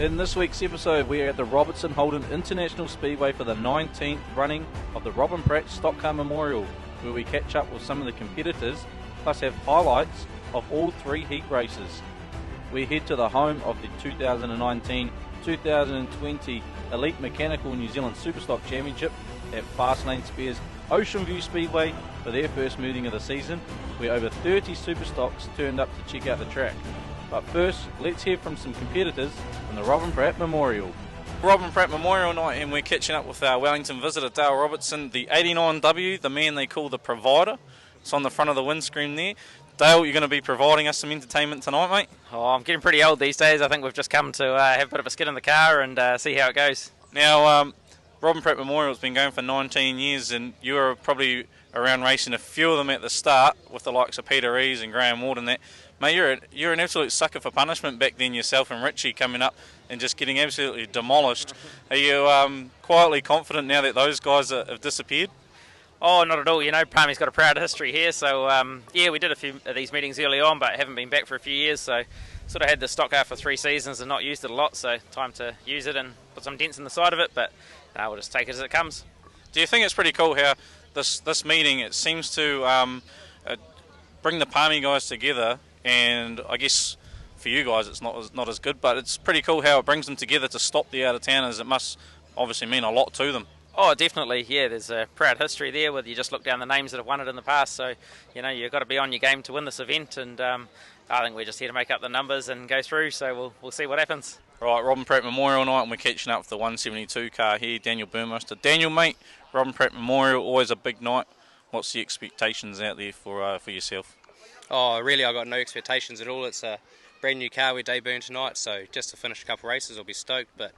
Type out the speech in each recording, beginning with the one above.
In this week's episode, we are at the Robertson Holden International Speedway for the 19th running of the Robin Pratt Stockcar Memorial, where we catch up with some of the competitors, plus have highlights of all three heat races. We head to the home of the 2019-2020 Elite Mechanical New Zealand Superstock Championship at Fastlane Spears Oceanview Speedway for their first meeting of the season, where over 30 Superstocks turned up to check out the track. But first, let's hear from some competitors from the Robin Pratt Memorial. Robin Pratt Memorial night, and we're catching up with our Wellington visitor, Dale Robertson, the 89W, the man they call the Provider. It's on the front of the windscreen there. Dale, you're going to be providing us some entertainment tonight, mate? Oh, I'm getting pretty old these days. I think we've just come to have a bit of a skid in the car and see how it goes. Now, Robin Pratt Memorial's been going for 19 years, and you were probably around racing a few of them at the start with the likes of Peter Rees and Graham Ward and that. Mate, you're an absolute sucker for punishment back then yourself, and Richie coming up and just getting absolutely demolished. Are you quietly confident now that those guys have disappeared? Oh, not at all. You know, Palmy's got a proud history here, so yeah, we did a few of these meetings early on, but haven't been back for a few years, so sort of had the stock car for 3 seasons and not used it a lot, so time to use it and put some dents in the side of it, but we'll just take it as it comes. Do you think it's pretty cool how this meeting, it seems to bring the Palmy guys together? And I guess for you guys it's not as good, but it's pretty cool how it brings them together to stop the out-of-towners. It must obviously mean a lot to them. Oh, definitely, yeah, there's a proud history there where you just look down the names that have won it in the past, so, you know, you've got to be on your game to win this event, and I think we're just here to make up the numbers and go through, so we'll see what happens. Right, Robin Pratt Memorial night, and we're catching up with the 172 car here, Daniel Burmeister. Daniel, mate, Robin Pratt Memorial, always a big night. What's the expectations out there for yourself? Oh, really, I've got no expectations at all. It's a brand new car we're debuting tonight, so just to finish a couple of races, I'll be stoked. But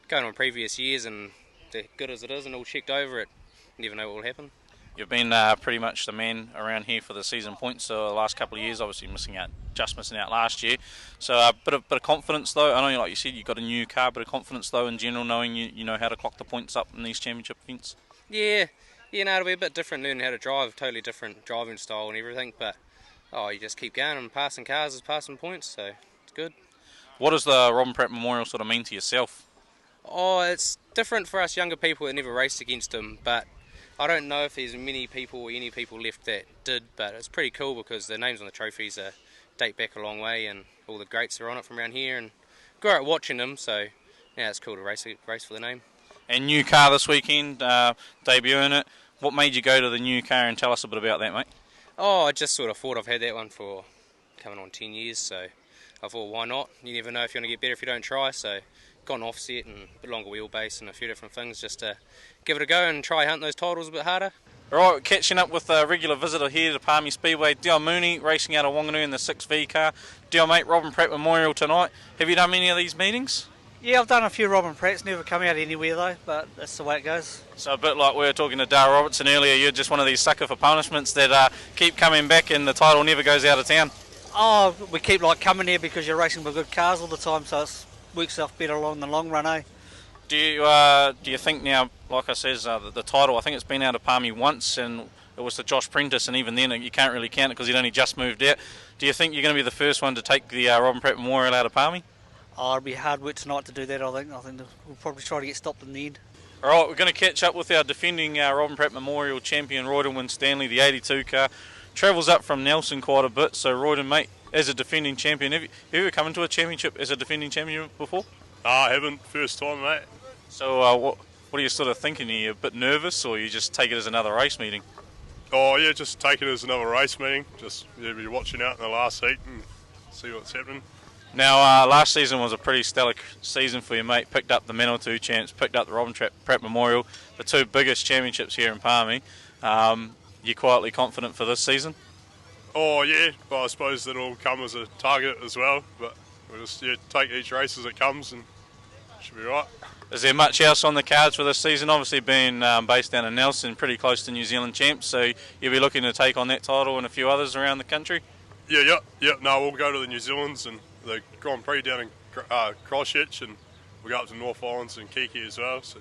going on previous years, and good as it is and all checked over it, you never know what will happen. You've been pretty much the man around here for the season points the last couple of years, obviously missing out last year. So a bit of confidence though. I know, like you said, you've got a new car, bit of confidence though in general, knowing you know how to clock the points up in these championship events. Yeah, no, it'll be a bit different learning how to drive, totally different driving style and everything, but you just keep going, and passing cars is passing points, so it's good. What does the Robin Pratt Memorial sort of mean to yourself? Oh, it's different for us younger people that never raced against them, but I don't know if there's many people or any people left that did, but it's pretty cool because the names on the trophies date back a long way, and all the greats are on it from around here, and grew up watching them, so yeah, it's cool to race for the name. And new car this weekend, debuting it. What made you go to the new car, and tell us a bit about that, mate? Oh, I just sort of thought I've had that one for coming on 10 years, so I thought, why not? You never know if you're going to get better if you don't try, so got an offset and a bit longer wheelbase and a few different things just to give it a go and try hunt those titles a bit harder. Alright, catching up with a regular visitor here to Palmy Speedway, Dion Mooney, racing out of Wanganui in the 6V car. Dion, mate, Robin Pratt Memorial tonight. Have you done many of these meetings? Yeah, I've done a few Robin Pratts, never come out anywhere though, but that's the way it goes. So a bit like we were talking to Dale Robertson earlier, you're just one of these sucker for punishments that keep coming back and the title never goes out of town. Oh, we keep coming here because you're racing with good cars all the time, so it works itself better along the long run, eh? Do you think now, like I says, the title, I think it's been out of Palmy once, and it was to Josh Prentice, and even then you can't really count it because he'd only just moved out. Do you think you're going to be the first one to take the Robin Pratt Memorial out of Palmy? Oh, it'll be hard work tonight to do that, I think. We'll probably try to get stopped in the end. Alright, we're going to catch up with our defending Robin Pratt Memorial champion, Royden Winstanley, the 82 car. Travels up from Nelson quite a bit, so Royden, mate, as a defending champion, have you ever come into a championship as a defending champion before? I haven't, first time, mate. So what are you sort of thinking? Are you a bit nervous, or you just take it as another race meeting? Oh yeah, just take it as another race meeting. Just be watching out in the last heat and see what's happening. Now, last season was a pretty stellar season for you, mate. Picked up the Manawatu Champs, picked up the Robin Pratt Memorial, the 2 biggest championships here in Palmy. You quietly confident for this season? Oh yeah, well, I suppose that'll come as a target as well, but we'll just take each race as it comes and should be right. Is there much else on the cards for this season? Obviously being based down in Nelson, pretty close to New Zealand champs, so you'll be looking to take on that title and a few others around the country? Yeah. No, we'll go to the New Zealands and the Grand Prix down in Christchurch, and we'll go up to North Islands and Kiki as well, so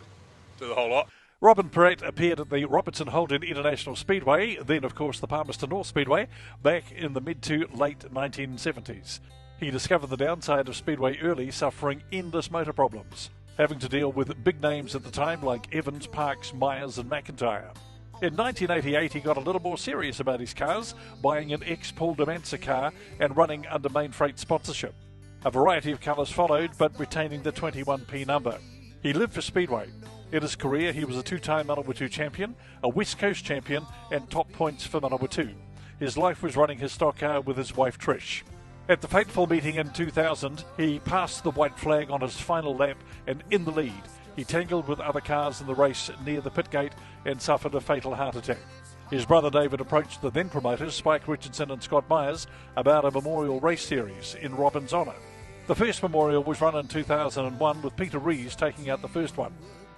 do the whole lot. Robin Pratt appeared at the Robertson Holden International Speedway, then of course the Palmerston North Speedway, back in the mid to late 1970s. He discovered the downside of Speedway early, suffering endless motor problems, having to deal with big names at the time like Evans, Parks, Myers and McIntyre. In 1988 he got a little more serious about his cars, buying an ex-Paul Demansa car and running under Main Freight sponsorship. A variety of colours followed, but retaining the 21P number. He lived for Speedway. In his career he was a 2-time Manawatu champion, a West Coast champion and top points for Manawatu. His life was running his stock car with his wife Trish. At the fateful meeting in 2000, he passed the white flag on his final lap and in the lead. He tangled with other cars in the race near the pit gate and suffered a fatal heart attack. His brother David approached the then promoters, Spike Richardson and Scott Myers, about a memorial race series in Robin's honour. The first memorial was run in 2001 with Peter Rees taking out the first one.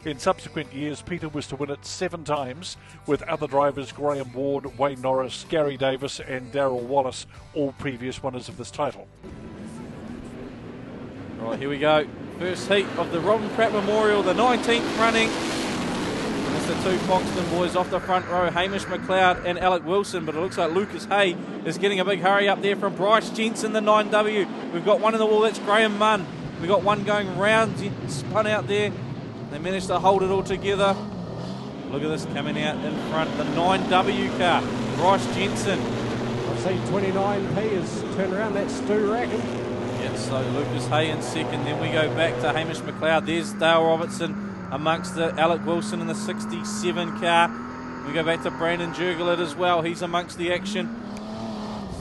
In subsequent years, Peter was to win it 7 times, with other drivers Graham Ward, Wayne Norris, Gary Davis and Darrell Wallace, all previous winners of this title. Right, here we go. First heat of the Robin Pratt Memorial, the 19th running. It's the 2 Foxton boys off the front row, Hamish McLeod and Alec Wilson, but it looks like Lucas Hay is getting a big hurry up there from Bryce Jensen, the 9W. We've got one in the wall, that's Graham Munn. We've got one going round, spun out there. They managed to hold it all together. Look at this coming out in front, the 9W car, Bryce Jensen. I've seen 29P has turned around, that's Stu Rackham. Yeah, so Lucas Hay in second, then we go back to Hamish McLeod. There's Dale Robertson amongst the Alec Wilson in the 67 car. We go back to Brandon Jurgelet as well, he's amongst the action.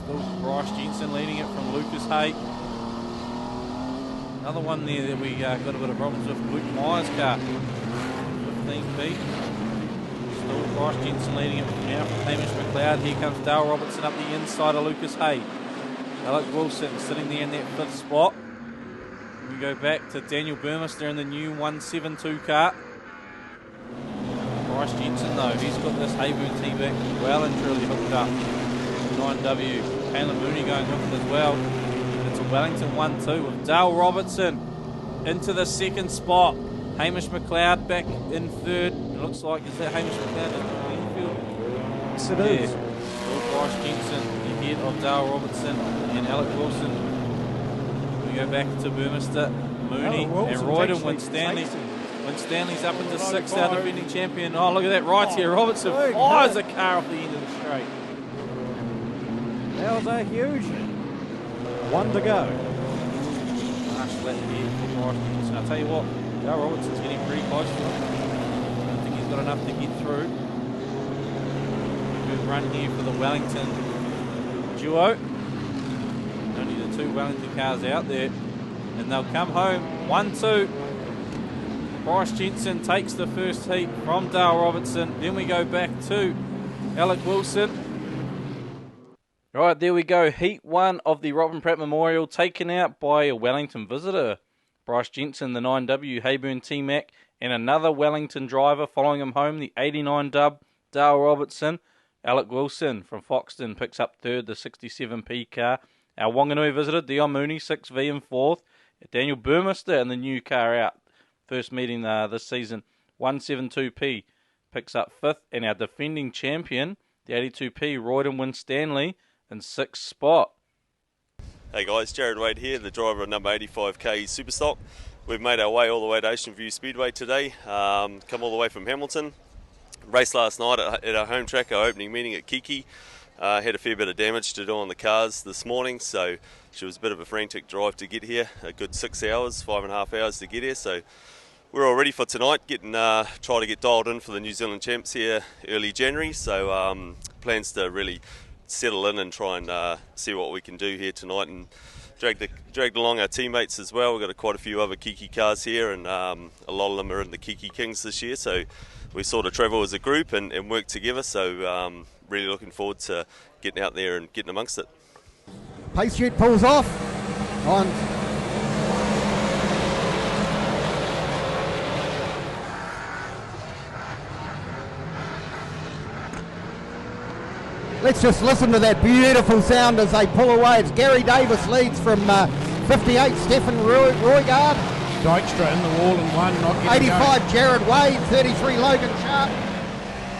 Still Bryce Jensen leading it from Lucas Hay. Another one there that we got a bit of problems with, Luke Myers' car, 15P. Still Bryce Jensen leading it now from Hamish McLeod. Here comes Dale Robertson up the inside of Lucas Hay. Alec Wilson sitting there in that 5th spot. We go back to Daniel Burmester in the new 172 car. Bryce Jensen though, he's got this Hayburn T-back well and truly hooked up. 9W, Caleb Mooney going with it as well. It's a Wellington 1-2 with Dale Robertson into the 2nd spot. Hamish McLeod back in 3rd. It looks like, is that Hamish McLeod in the Greenfield? Yes, it is. Still Bryce Jensen ahead of Dale Robertson and Alec Wilson. We go back to Burmester, Mooney and Royden. Winstanley's up into 6th, our defending champion. Oh, look at that right here. Robertson fires a car off the end of the straight. That was a huge one to go. Harsh lap here for Bryce Jensen. I'll tell you what, Dale Robertson's getting pretty close to him. I don't think he's got enough to get through. Good run here for the Wellington duo. Only the 2 Wellington cars out there. And they'll come home 1-2. Bryce Jensen takes the first heat from Dale Robertson. Then we go back to Alec Wilson. Right, there we go. Heat 1 of the Robin Pratt Memorial taken out by a Wellington visitor. Bryce Jensen, the 9W Hayburn T-Mac, and another Wellington driver following him home, the 89 dub, Dale Robertson. Alec Wilson from Foxton picks up 3rd, the 67P car. Our Wanganui visitor, Dion Mooney, 6V and 4th. Daniel Burmester in the new car out. First meeting this season, 172P, picks up 5th. And our defending champion, the 82P, Royden Winstanley, in 6th spot. Hey guys, Jared Wade here, the driver of number 85K Superstock. We've made our way all the way to Oceanview Speedway today, come all the way from Hamilton. Raced last night at our home track, our opening meeting at Kiki. Had a fair bit of damage to do on the cars this morning, so it was a bit of a frantic drive to get here. A good 6 hours, 5.5 hours to get here, so we're all ready for tonight, try to get dialed in for the New Zealand champs here early January, so plans to really settle in and try and see what we can do here tonight and dragged along our teammates as well. We've got quite a few other Kiki cars here, and a lot of them are in the Kiki Kings this year, so we sort of travel as a group and work together, so really looking forward to getting out there and getting amongst it. Pace chute pulls off on. Let's just listen to that beautiful sound as they pull away. It's Gary Davis leads from 58, Stefan Roygard. Dykstra in the wall and one, not getting 85, going. Jared Wade. 33, Logan Sharp.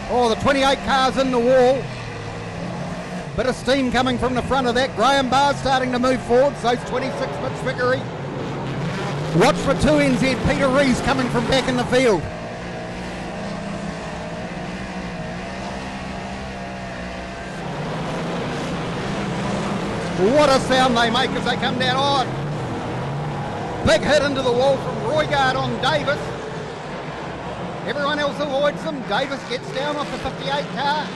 Oh, the 28 cars in the wall. Bit of steam coming from the front of that. Graham Barr starting to move forward. So's 26 Mitch Vickery. Watch for 2NZ Peter Rees coming from back in the field. What a sound they make as they come down. Oh, big hit into the wall from Roygard on Davis. Everyone else avoids them. Davis gets down off the 58 car.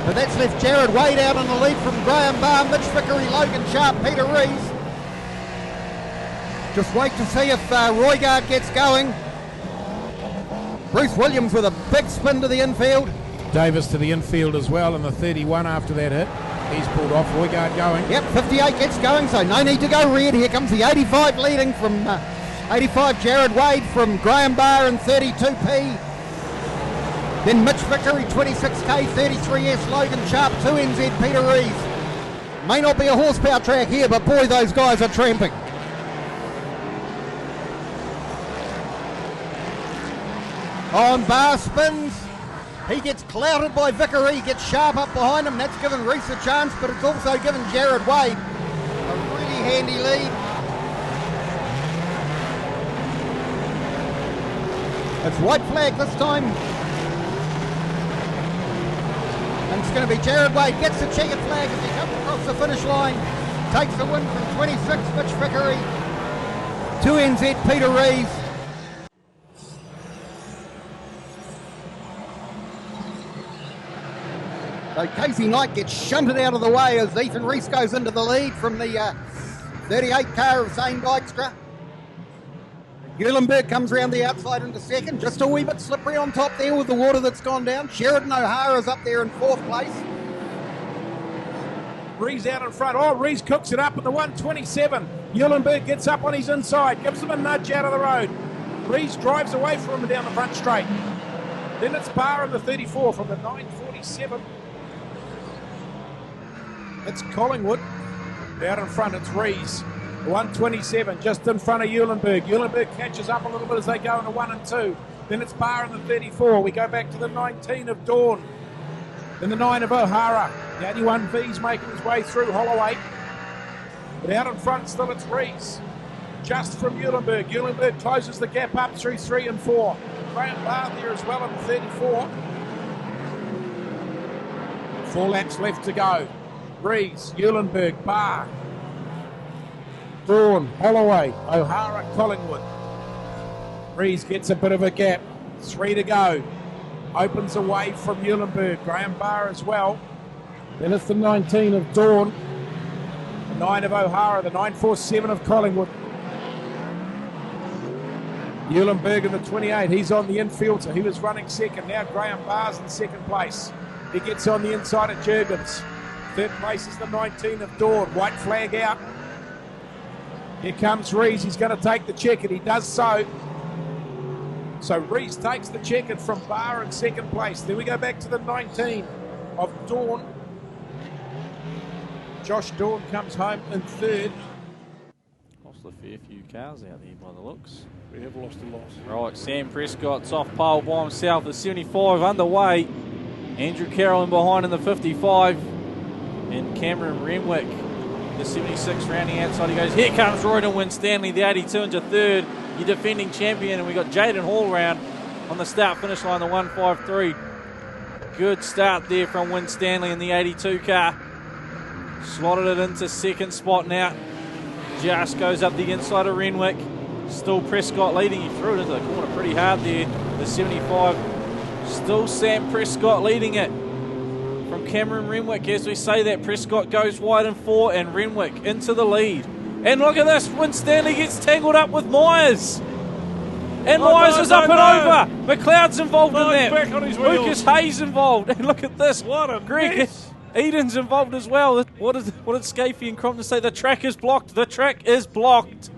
But that's left Jared Wade out on the lead from Graham Barr, Mitch Vickery, Logan Sharp, Peter Rees. Just wait to see if Roygard gets going. Bruce Williams with a big spin to the infield. Davis to the infield as well in the 31 after that hit. He's pulled off. Roygard going. Yep, 58 gets going, so no need to go red. Here comes the 85 leading from 85 Jared Wade from Graham Barr and 32P. Then Mitch Vickery, 26K, 33S, Logan Sharp, 2NZ, Peter Rees. May not be a horsepower track here, but boy, those guys are tramping. On Barr spins. He gets clouted by Vickery, gets Sharp up behind him. That's given Rees a chance, but it's also given Jared Wade a really handy lead. It's white flag this time. And it's going to be Jared Wade gets the checkered flag as he comes across the finish line. Takes the win from 26, Mitch Vickery. 2NZ, Peter Rees. So Casey Knight gets shunted out of the way as Ethan Rees goes into the lead from the 38 car of Zane Dykstra. Eulenberg comes around the outside into second, just a wee bit slippery on top there with the water that's gone down. Sheridan O'Hara's up there in fourth place. Rees out in front. Oh, Rees cooks it up in the 127. Eulenberg gets up on his inside, gives him a nudge out of the road. Rees drives away from him down the front straight. Then it's Barr in the 34 from the 947. It's Collingwood. Out in front, it's Rees. 127, just in front of Eulenberg. Eulenberg catches up a little bit as they go into 1 and 2. Then it's Barr in the 34. We go back to the 19 of Dawn. Then the 9 of O'Hara. The 81V's making his way through Holloway. But out in front still it's Rees. Just from Eulenberg. Eulenberg closes the gap up through 3 and 4. Graham Barr there as well in the 34. 4 laps left to go. Rees, Eulenberg, Barr, Dawn, Holloway, O'Hara, Collingwood. Rees gets a bit of a gap. 3 to go. Opens away from Eulenberg. Graham Barr as well. Then it's the 19 of Dawn. The 9 of O'Hara. The 947 of Collingwood. Eulenberg in the 28. He's on the infield, so he was running second. Now Graham Barr's in second place. He gets on the inside of Jurgens. Third place is the 19 of Dawn. White flag out. Here comes Rees. He's going to take the checkered. He does so. So Rees takes the checkered from Barr in second place. Then we go back to the 19 of Dawn. Josh Dawn comes home in third. Lost a fair few cars out there by the looks. We have lost a lot. Right, Sam Prescott's off pole by himself. The 75 underway. Andrew Carroll in behind in the 55. And Cameron Renwick, the 76 rounding outside. He goes, here comes Royden Winstanley, the 82 into third. Your defending champion. And we got Jaden Hall round on the start-finish line, the 153. Good start there from Winstanley in the 82 car. Slotted it into second spot now. Just goes up the inside of Renwick. Still Prescott leading. He threw it into the corner pretty hard there. The 75. Still Sam Prescott leading it from Cameron Renwick. As we say that, Prescott goes wide in 4 and Renwick into the lead. And look at this, Winstanley gets tangled up with Myers. And Myers is up and over. McLeod's involved in that. Back on his Lucas Hayes involved. And look at this. What a Greg mess. Eden's involved as well. What did Scafie and Crompton say? The track is blocked. The track is blocked.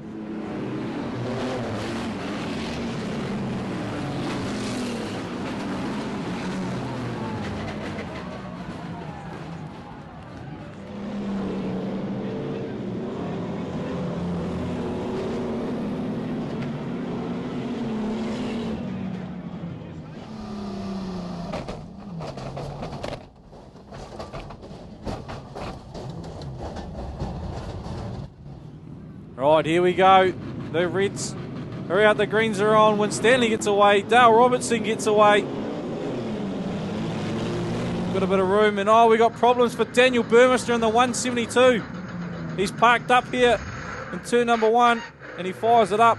Right, here we go. The Reds are out, the greens are on. Winstanley gets away. Dale Robertson gets away. Got a bit of room, and we got problems for Daniel Burmester in the 172. He's parked up here in turn number 1, and he fires it up.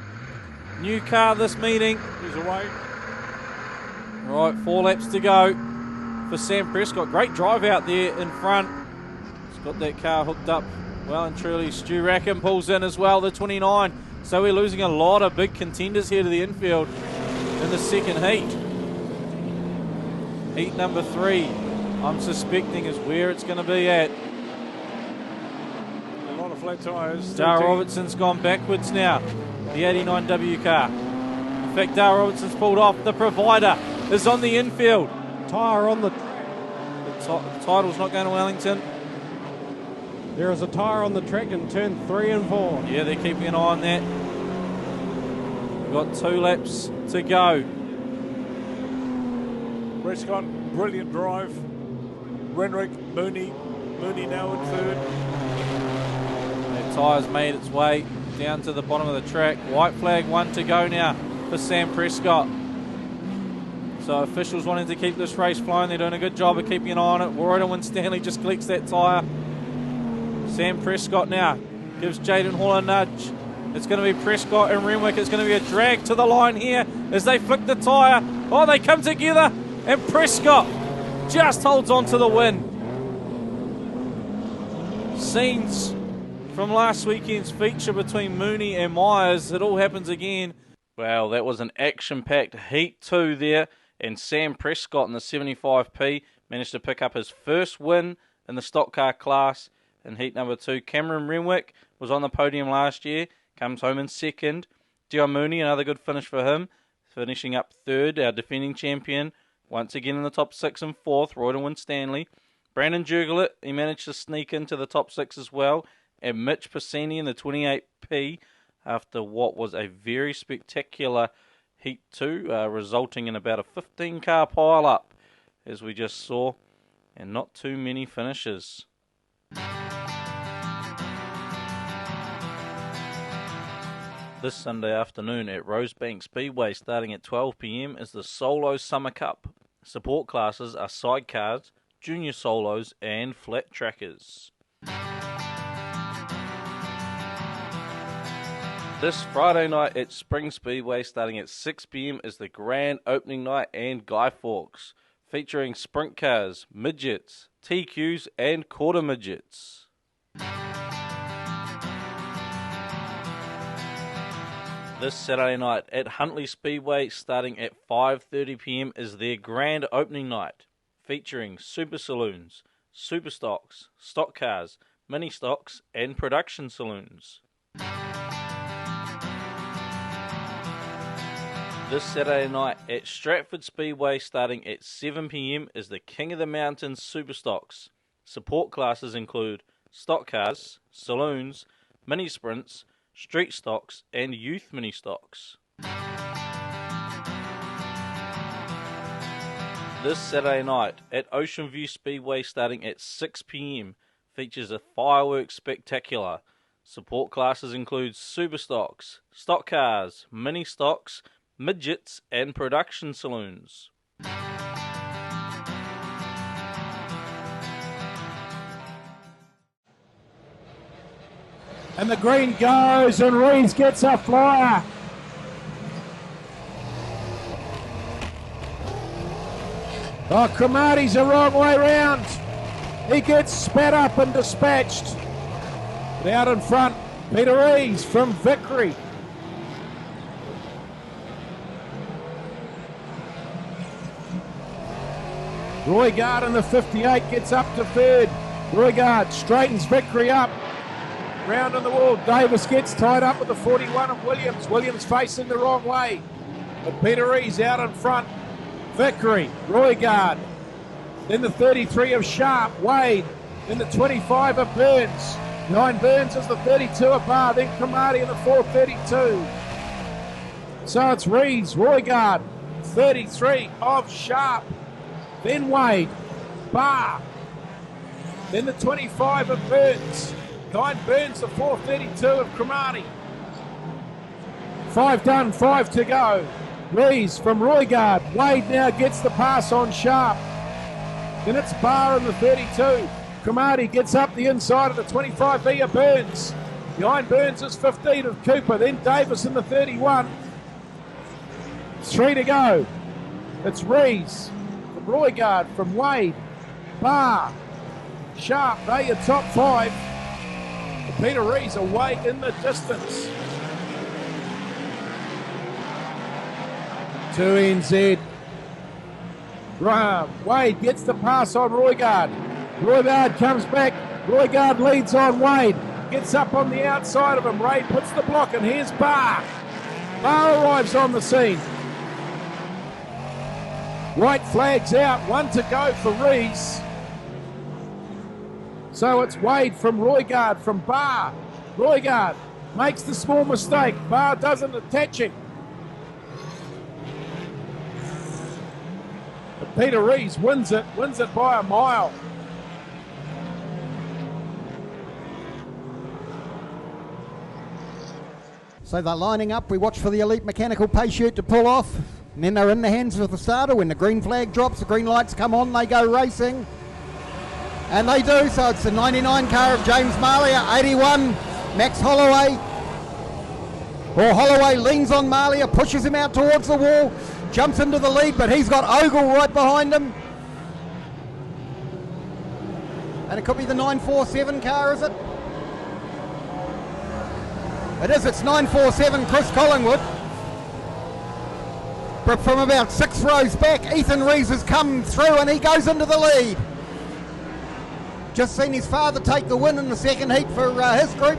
New car this meeting. He's away. Right, 4 laps to go for Sam Prescott. Great drive out there in front. He's got that car hooked up well and truly. Stu Rackham pulls in as well, the 29. So we're losing a lot of big contenders here to the infield in the second heat. Heat number 3, I'm suspecting, is where it's going to be at. A lot of flat tyres. Dale Robertson's gone backwards now, the 89W car. In fact, Dale Robertson's pulled off. The Provider is on the infield. Tyre on the... The title's not going to Wellington. There is a tyre on the track in turn 3 and 4. Yeah, they're keeping an eye on that. We've got 2 laps to go. Prescott, brilliant drive. Renwick, Mooney now in third. The tyre's made its way down to the bottom of the track. White flag, 1 to go now for Sam Prescott. So officials wanting to keep this race flowing. They're doing a good job of keeping an eye on it. Warrior Winstanley just collects that tyre. Sam Prescott now gives Jaden Hall a nudge. It's going to be Prescott and Renwick. It's going to be a drag to the line here as they flick the tyre. Oh, they come together, and Prescott just holds on to the win. Scenes from last weekend's feature between Mooney and Myers. It all happens again. Well, that was an action-packed Heat 2 there, and Sam Prescott in the 75P managed to pick up his first win in the stock car class in Heat number 2. Cameron Renwick was on the podium last year, comes home in second. Dion Mooney, another good finish for him, finishing up third. Our defending champion, once again in the top 6 and 4th, Royden Winstanley. Brandon Jurgelet, he managed to sneak into the top 6 as well. And Mitch Pisani in the 28P after what was a very spectacular Heat 2, resulting in about a 15-car pile-up, as we just saw, and not too many finishes. This Sunday afternoon at Rosebank Speedway, starting at 12 p.m, is the Solo Summer Cup. Support classes are sidecars, junior solos, and flat trackers. This Friday night at Spring Speedway, starting at 6 p.m, is the grand opening night and Guy Fawkes, featuring sprint cars, midgets, TQs, and quarter midgets. This Saturday night at Huntley Speedway, starting at 5:30 p.m, is their grand opening night, featuring super saloons, superstocks, stock cars, mini stocks, and production saloons. This Saturday night at Stratford Speedway, starting at 7 p.m, is the King of the Mountains Superstocks. Support classes include stock cars, saloons, mini sprints, street stocks, and youth mini stocks. This Saturday night at Oceanview Speedway, starting at 6 p.m, features a fireworks spectacular. Support classes include superstocks, stock cars, mini stocks, midgets, and production saloons. And the green goes, and Reeves gets a flyer. Oh, Cromartie's the wrong way round. He gets spat up and dispatched. But out in front, Peter Reeves from Vickery. Roygard in the 58 gets up to third. Roygard straightens Vickery up. Round on the wall, Davis gets tied up with the 41 of Williams. Williams facing the wrong way. But Peter Rees out in front. Vickery, Roygard. Then the 33 of Sharp, Wade. Then the 25 of Burns. 9 Burns is the 32 of Barr. Then Cromartie in the 432. So it's Rees, Roygard, 33 of Sharp. Then Wade, Barr. Then the 25 of Burns. Behind Burns, the 432 of Cromartie. 5 done, 5 to go. Rees from Roygard. Wade now gets the pass on Sharp. Then it's Barr in the 32. Cromartie gets up the inside of the 25 via Burns. Behind Burns is 15 of Cooper. Then Davis in the 31. 3 to go. It's Rees from Roygard, from Wade. Barr. Sharp, they your top 5. Peter Rees away in the distance. To NZ. Graham. Wade gets the pass on Roygard. Roygard comes back. Roygard leads on Wade. Gets up on the outside of him. Ray puts the block, and here's Barr. Barr arrives on the scene. White flags out. 1 to go for Rees. So it's Wade from Roygard, from Barr. Roygard makes the small mistake. Barr doesn't attach him. But Peter Rees wins it by a mile. So they're lining up. We watch for the Elite Mechanical pay shirt to pull off. And then they're in the hands of the starter. When the green flag drops, the green lights come on, they go racing. And they do, so it's the 99 car of James Marlier, 81, Max Holloway. Or Holloway leans on Marlier, pushes him out towards the wall, jumps into the lead, but he's got Ogle right behind him. And it could be the 947 car, is it? It is, it's 947, Chris Collingwood. But from about 6 rows back, Ethan Rees has come through and he goes into the lead. Just seen his father take the win in the second heat for his group.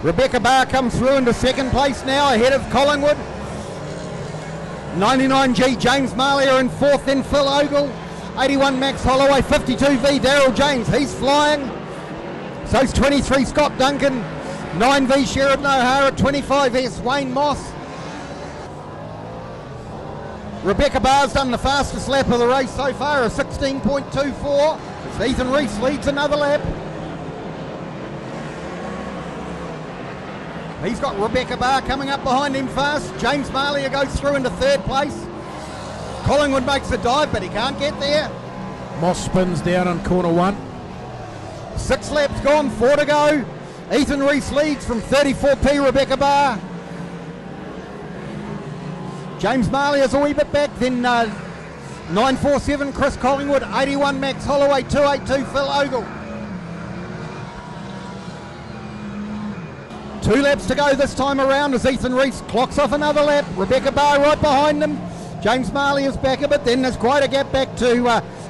Rebecca Barr comes through into second place now, ahead of Collingwood. 99G James Marlier in fourth, then Phil Ogle. 81 Max Holloway, 52V Daryl James, he's flying. So's 23 Scott Duncan. 9V Sheridan O'Hara, 25S Wayne Moss. Rebecca Barr's done the fastest lap of the race so far, a 16.24. It's Ethan Rees leads another lap. He's got Rebecca Barr coming up behind him fast. James Marlier goes through into third place. Collingwood makes a dive, but he can't get there. Moss spins down on corner 1. 6 laps gone, 4 to go. Ethan Rees leads from 34P Rebecca Barr. James Marlier's a wee bit back, then 947 Chris Collingwood, 81 Max Holloway, 282 Phil Ogle. 2 laps to go this time around as Ethan Rees clocks off another lap. Rebecca Barr right behind him. James Marlier's back a bit, then there's quite a gap back to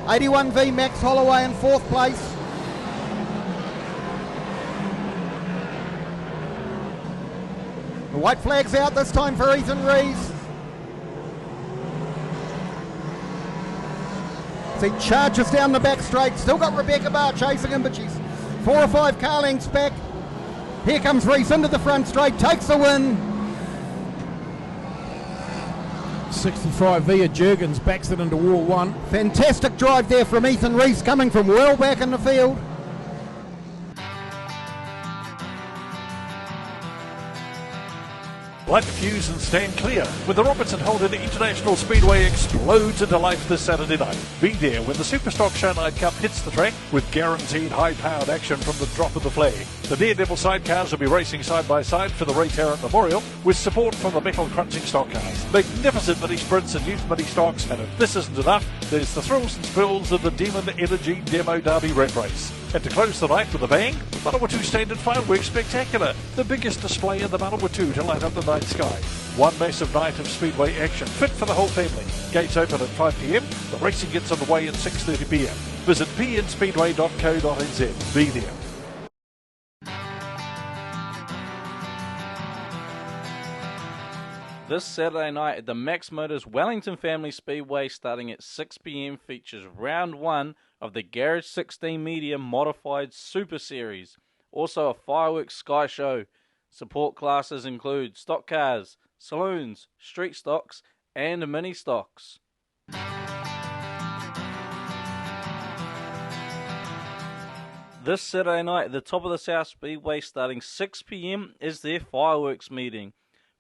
81V Max Holloway in 4th place. The white flag's out this time for Ethan Rees. So he charges down the back straight. Still got Rebecca Barr chasing him, but she's 4 or 5 car lengths back. Here comes Rees into the front straight, takes the win. 65 via Jurgens backs it into wall 1. Fantastic drive there from Ethan Rees, coming from well back in the field. Light the fuse and stand clear when the Robertson Holden International Speedway explodes into life this Saturday night. Be there when the Superstock Shownight Cup hits the track with guaranteed high-powered action from the drop of the flag. The Daredevil sidecars will be racing side by side for the Ray Tarrant Memorial with support from the metal-crunching stock cars. Magnificent mini sprints and youth mini stocks, and if this isn't enough, there's the thrills and spills of the Demon Energy Demo Derby Red Race. And to close the night with a bang, the Manawatu Standard Fireworks Spectacular, the biggest display in the Manawatu to light up the night sky. One massive night of speedway action, fit for the whole family. Gates open at 5 p.m, the racing gets underway at 6:30 p.m. Visit pnspeedway.co.nz. Be there. This Saturday night at the Max Motors Wellington Family Speedway starting at 6 p.m. features round 1 of the Garage 16 Media Modified Super Series. Also a fireworks sky show. Support classes include stock cars, saloons, street stocks, and mini stocks. This Saturday night at the top of the South Speedway starting 6 p.m. is their fireworks meeting,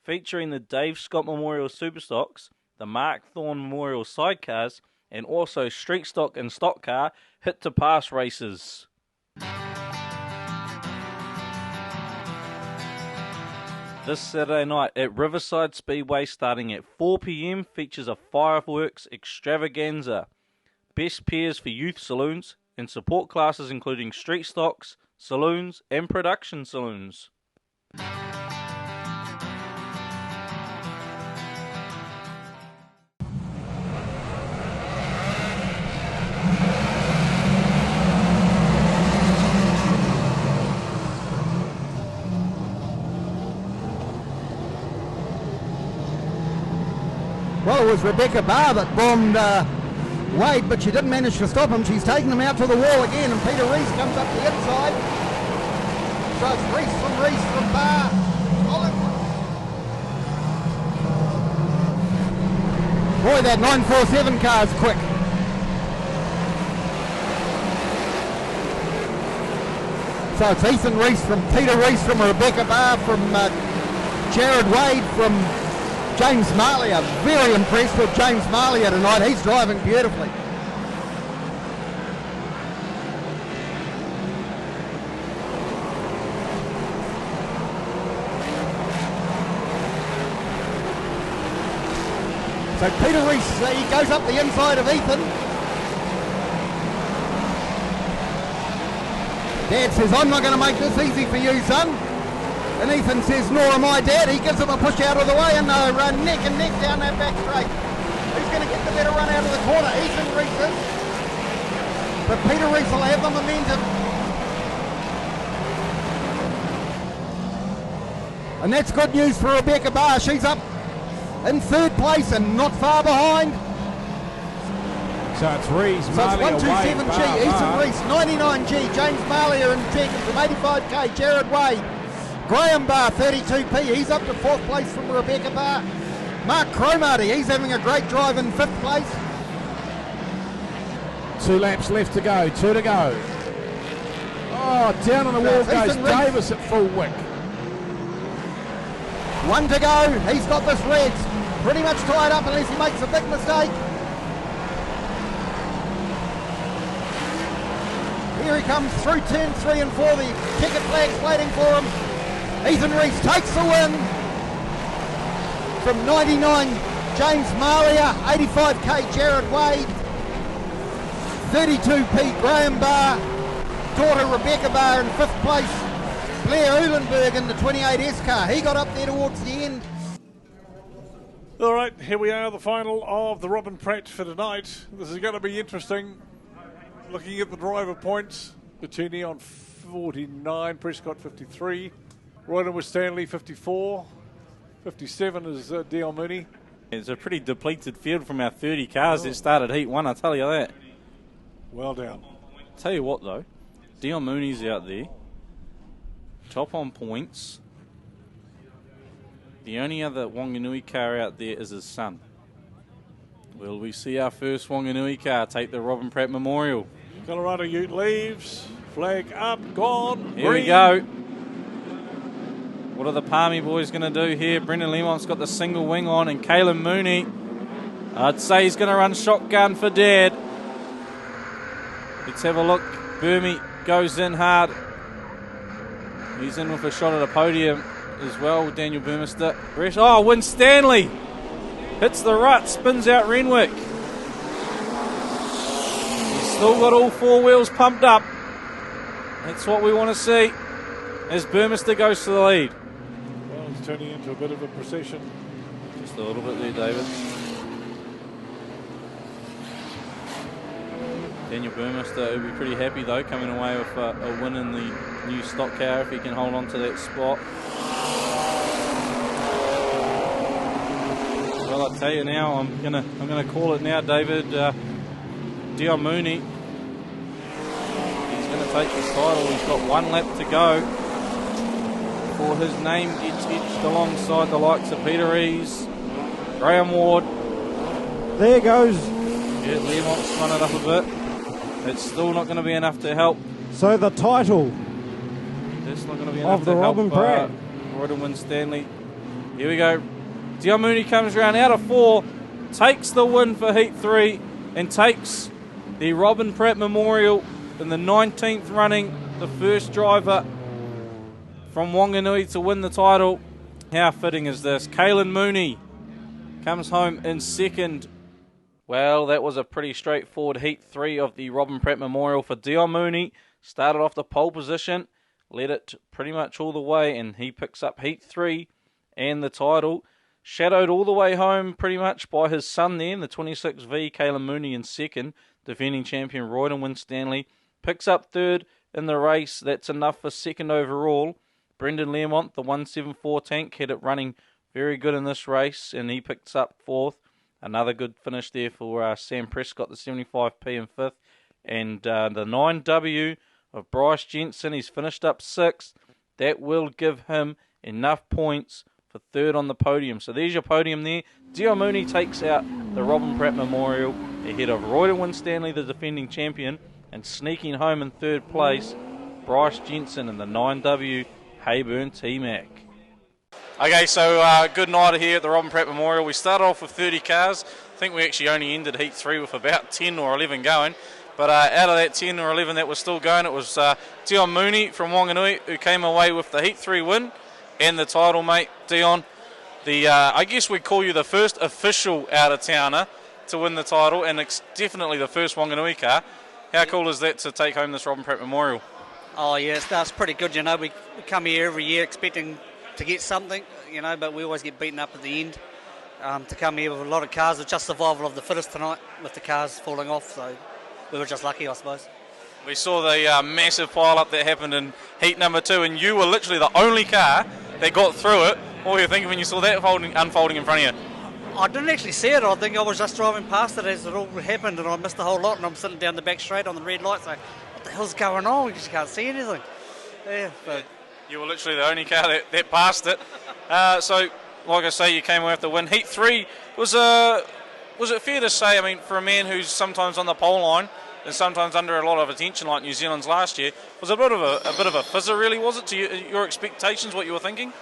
featuring the Dave Scott Memorial Superstocks, the Mark Thorne Memorial Sidecars, and also Street Stock and Stock Car Hit to Pass races. This Saturday night at Riverside Speedway starting at 4 p.m. features a fireworks extravaganza. Best pairs for youth saloons and support classes including street stocks, saloons and production saloons. Well, it was Rebecca Barr that bombed Wade, but she didn't manage to stop him. She's taken him out to the wall again, and Peter Rees comes up the inside. So it's Rees from Barr. Boy, that 947 car is quick. So it's Ethan Rees from Peter Rees from Rebecca Barr from Jared Wade from James Marley. I'm very impressed with James Marley tonight. He's driving beautifully. So Peter Rees, he goes up the inside of Ethan. Dad says, I'm not going to make this easy for you, son. And Ethan says, nor am I, Dad. He gives him a push out of the way and they run neck and neck down that back straight. Who's going to get the better run out of the corner? Ethan Rees is. But Peter Rees will have the momentum. And that's good news for Rebecca Barr. She's up in third place and not far behind. So it's Rees, so it's 127G, Ethan Rees, 99G, James Marley in second from 85K, Jared Wade. Graham Barr, 32P, he's up to fourth place from Rebecca Barr. Mark Cromarty, he's having a great drive in fifth place. 2 laps left to go, 2 to go. Oh, down on the wall goes Davis at full wick. 1 to go, he's got this red pretty much tied up unless he makes a big mistake. Here he comes through turn 3 and 4, the ticket flag's waiting for him. Ethan Rees takes the win from 99 James Marlier, 85k Jared Wade, 32p Graham Barr, daughter Rebecca Barr in 5th place, Blair Uhlenberg in the 28S car. He got up there towards the end. All right, here we are, the final of the Robin Pratt for tonight. This is going to be interesting. Looking at the driver points, Bettini on 49, Prescott 53, Royden with Stanley 54, 57 is Dion Mooney. It's a pretty depleted field from our 30 cars that started Heat 1, I'll tell you that. Well done. Tell you what though, Dion Mooney's out there, top on points. The only other Wanganui car out there is his son. Will we see our first Wanganui car take the Robin Pratt Memorial? Colorado Ute leaves, flag up, gone. Here we go. What are the Palmy boys going to do here? Brendan Lemont's got the single wing on, and Caelan Mooney, I'd say he's going to run shotgun for Dad. Let's have a look. Burmy goes in hard. He's in with a shot at a podium as well, Daniel Burmester. Oh, wins Stanley. Hits the rut, spins out Renwick. He's still got all 4 wheels pumped up. That's what we want to see as Burmester goes to the lead. Well, it's turning into a bit of a procession. Just a little bit there, David. Daniel Burmester will be pretty happy though, coming away with a win in the new stock car if he can hold on to that spot. Well, I tell you now, I'm gonna call it now, David. Dion Mooney, he's gonna take the title. He's got 1 lap to go before his name gets etched alongside the likes of Peter Rees, Graham Ward. There goes. Yeah, Lemont's run it up a bit. It's still not going to be enough to help So the title That's not going to be enough of the to help, Robin Pratt. That's not going to be enough Of the to help Robin Pratt. Royden win Stanley. Here we go. Dion Mooney comes around out of 4, takes the win for Heat 3, and takes the Robin Pratt Memorial in the 19th running, the first driver from Wanganui to win the title. How fitting is this? Caelan Mooney comes home in second. Well, that was a pretty straightforward Heat 3 of the Robin Pratt Memorial for Dion Mooney. Started off the pole position, led it pretty much all the way, and he picks up Heat 3 and the title. Shadowed all the way home pretty much by his son there in the 26V, Caelan Mooney in second. Defending champion Royden Winstanley picks up third in the race. That's enough for second overall. Brendan Learmont, the 174 tank, had it running very good in this race, and he picks up fourth. Another good finish there for Sam Prescott, the 75P in fifth. And the 9W of Bryce Jensen, he's finished up sixth. That will give him enough points for third on the podium. So there's your podium there. Dion Mooney takes out the Robin Pratt Memorial ahead of Royden Winstanley, the defending champion, and sneaking home in third place, Bryce Jensen in the 9W Hayburn T-Mac. Okay, so good night here at the Robin Pratt Memorial. We started off with 30 cars. I think we actually only ended Heat 3 with about 10 or 11 going. But out of that 10 or 11 that was still going, it was Dion Mooney from Wanganui who came away with the Heat 3 win and the title, mate. Dion, I guess we'd call you the first official out-of-towner to win the title, and it's definitely the first Wanganui car. How cool is that to take home this Robin Pratt Memorial? Oh, yeah, that's pretty good, you know. We come here every year expecting to get something, you know, but we always get beaten up at the end. To come here with a lot of cars, it's just survival of the fittest tonight with the cars falling off, so we were just lucky, I suppose. We saw the massive pile-up that happened in heat number 2, and you were literally the only car that got through it. What were you thinking when you saw that unfolding in front of you? I didn't actually see it. I think I was just driving past it as it all happened, and I missed the whole lot, and I'm sitting down the back straight on the red light, so what the hell's going on? We just can't see anything. Yeah, but you were literally the only car that passed it. So, like I say, you came away with the win. Heat 3, was it fair to say, I mean, for a man who's sometimes on the pole line and sometimes under a lot of attention like New Zealand's last year, was it a bit of a fizzer, really, was it, to your expectations, what you were thinking?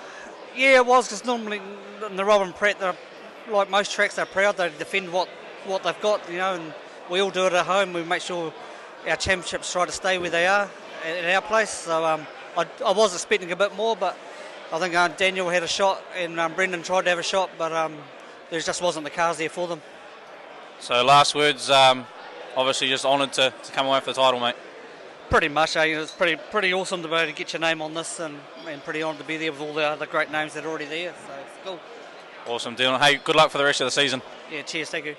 Yeah, it was, because normally in the Robin Pratt, like most tracks, they're proud. They defend what they've got, you know, and we all do it at home. We make sure our championships try to stay where they are at our place. So I was expecting a bit more, but I think Daniel had a shot and Brendan tried to have a shot, but there just wasn't the cars there for them. So last words, obviously just honoured to come away with the title, mate. Pretty much, it's pretty awesome to be able to get your name on this, and pretty honoured to be there with all the other great names that are already there, so it's cool. Awesome, Dylan. Hey, good luck for the rest of the season. Yeah, cheers, thank you.